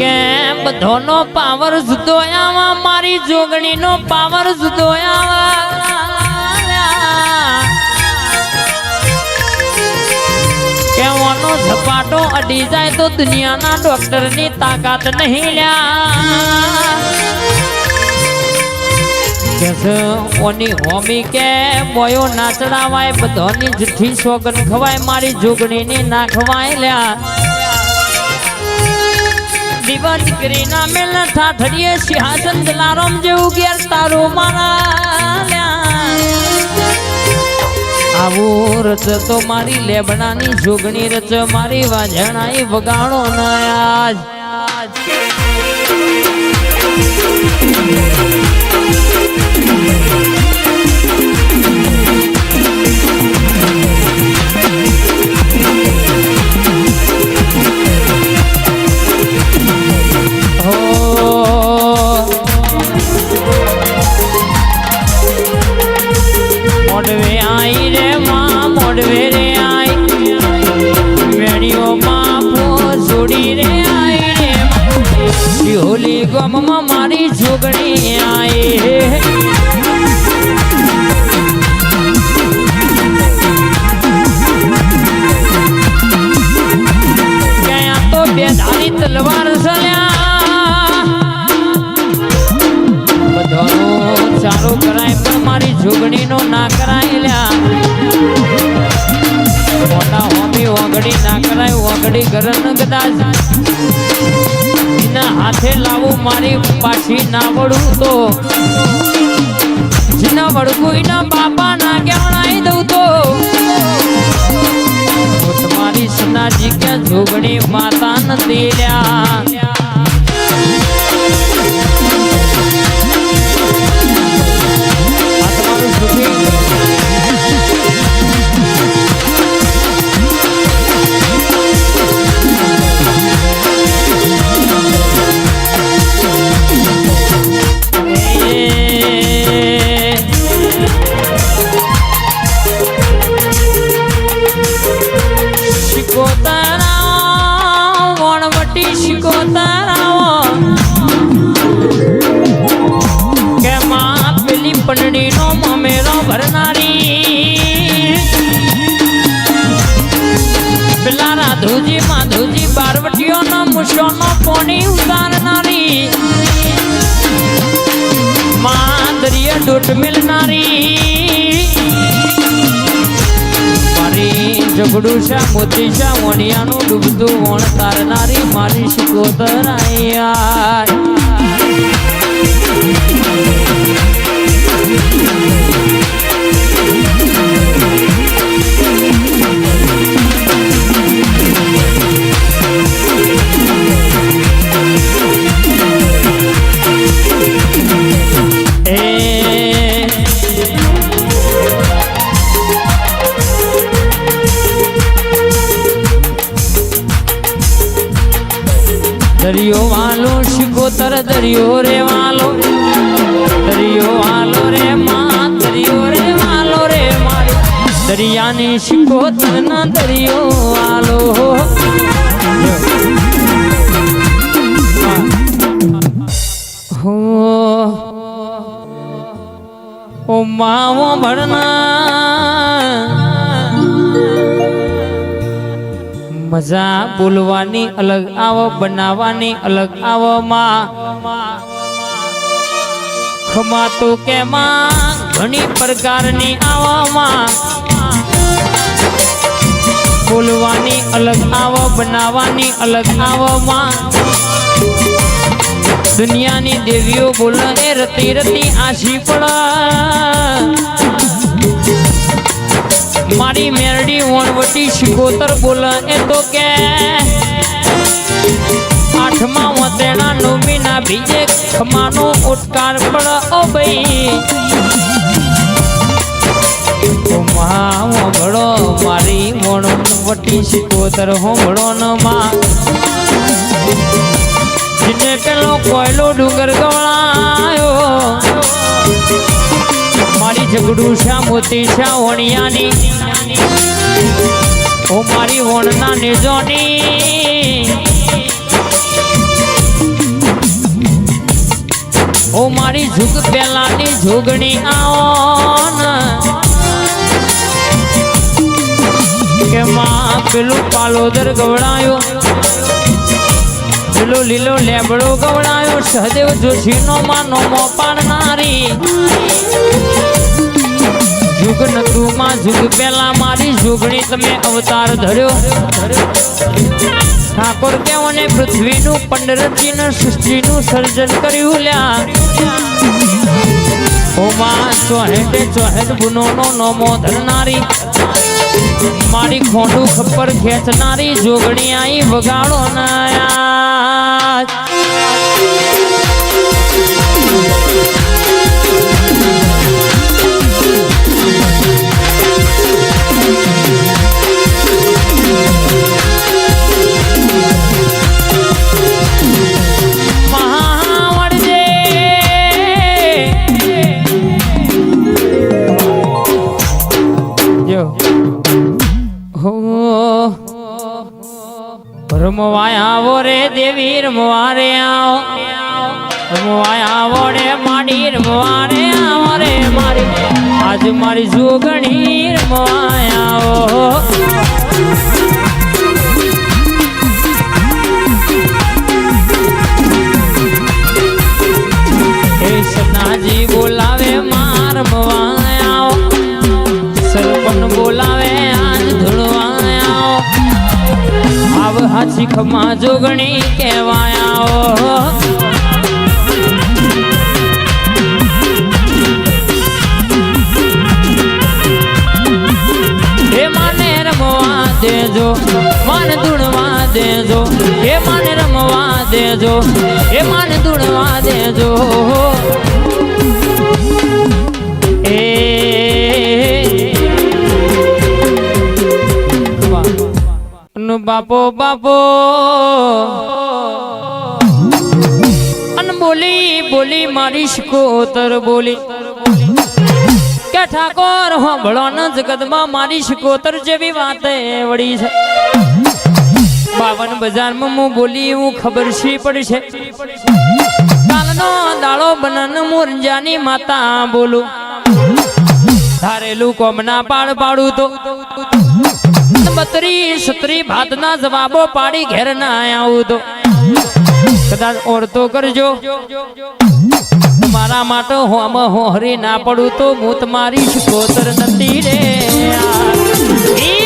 કે બધોનો પાવર જુદો આવા મારી જોગણીનો પાવર જુદો આવા કેવાનો ઝપાટો અડી જાય તો દુનિયાના ડોક્ટરની તાકાત નહીં લ્યા કે ઓની હોમી કે બોયો નાચડાવાય બધોની જઠ્ઠી સોગન ખવાય મારી જોગણીની ના ખવાય લ્યા દીવા દીકરી ના મેલ ઠાઠડીએ સિંહાસન દલારામ જેવું ઘેર તારું મારા આવું રચ તો મારી લેબડાની જોગણી રચ મારી વાજણાઈ વગાડો ના આજ મોડવે આઈ રે માં મોડવે રે આઈ વેણીઓ માં જોડી રે આઈ રે શિહોલી ગમમાં મારી જોગણી આઈ ક્યાં તો બે ધારી તલવાર સલ્યા બધાનું ચાલુ કરાય પણ મારી જોગણીનો ના કરાય લ્યા મોટા હોમી ઓગડી ના કરાય ઓગડી ગરન કદાચ એના હાથે લાવું મારી પાછી ના વળું તો જેના વળગું એના બાપા ના કેવડાઈ દઉં તો તમારી સનાજી કે જોગણી માતા નથી લ્યા પંડણીનો મમેરો ભરનારી પેલા રાધુજી માધુજી બારવટીઓનો મુશોનો પોણી ઉતારનારી માદરીય ડૂટ મિલનારી મારી જગડું છે મોતી છે વણિયાનું ડૂબતું વણ તારનારી મારી શિકોતરાયા દરિયો વાલો શિકોતર દરિયો રે વાલો રે માં દરિયો રે વાલો રે મારી દરિયાની શિકોતર ના દરિયો વાલો હો ઓ માવો ભરના મજા બોલવાની અલગ આવો બનાવવાની અલગ આવો માં ખમા તો કે માં ઘણી પ્રકારની આવો માં બોલવાની અલગ આવો બનાવવાની અલગ આવો માં દુનિયાની દેવીઓ બોલે એ રતી રતી આશી પડ મારી મેરડી વણવટી શિકોતર બોલે એ તો કે આઠમા વતેણા નવમીના બીજે ખમાનો ઉટકાર પડ ઓ ભાઈ હોંભળો મારી વણવટી શિકોતર હોંભળો ન માં जिने पेलो कोयलो डूंगर गवळायो मारी झगड़ू शा मोती शा वणियानी ओ मारी वणना नेजोनी ઓ મારી જુગ પેલાની જોગણી આવો ને કે માં પેલું પાલોદર ગવડાયો પેલો લીલો લેબડો ગવડાયો સહદેવ જોશીનો માનો મો પાડનારી જુગ નતું માં જુગ પેલા મારી જોગણી તમે અવતાર ધર્યો ઠાકોર કેવોને પૃથ્વીનું પંડરજીનું સૃષ્ટિનું સર્જન કર્યું લ્યા ઓ માં 64 ગુણોનો નોમો ધરનારી મારી ખોંડું ખપ્પર ખેંચનારી જોગણી આઈ વગાડો ના રમવાય આવો રે દેવી રમવા રે આવો રમવાય આવો રે માડી રમવા રે આવો રે મારી આજ મારી જોગણી રમવાય આવો એ સનાજી બોલાવે માર રમવાય આવો સરપન બોલાવે આજ ધૂળવા આવ હાચી ખમા જોગણી કહેવાયા હે માને રમવા દેજો માન ધૂણવા દેજો હે માને રમવા દેજો હે માન ધૂણવા દેજો બાપો બાપો અન બોલી બોલી મારી શિકોતર બોલી કે ઠાકોર હોંભળો ન જગતમાં મારી શિકોતર જેવી વાત વળી છે 52 બજારમાં હું બોલી એવું ખબર શી પડશે કાલનો દાડો બનન મુરંજાની માતા બોલું ધારેલું કોમના પાડું તો 32 ભાતના જવાબો પાડી ઘેર ના આવું તો કદાચ ઓરતો કરજો મારા માટે હોમ હોહરી ના પડું તો હું તમારી શિકોતર નથી રે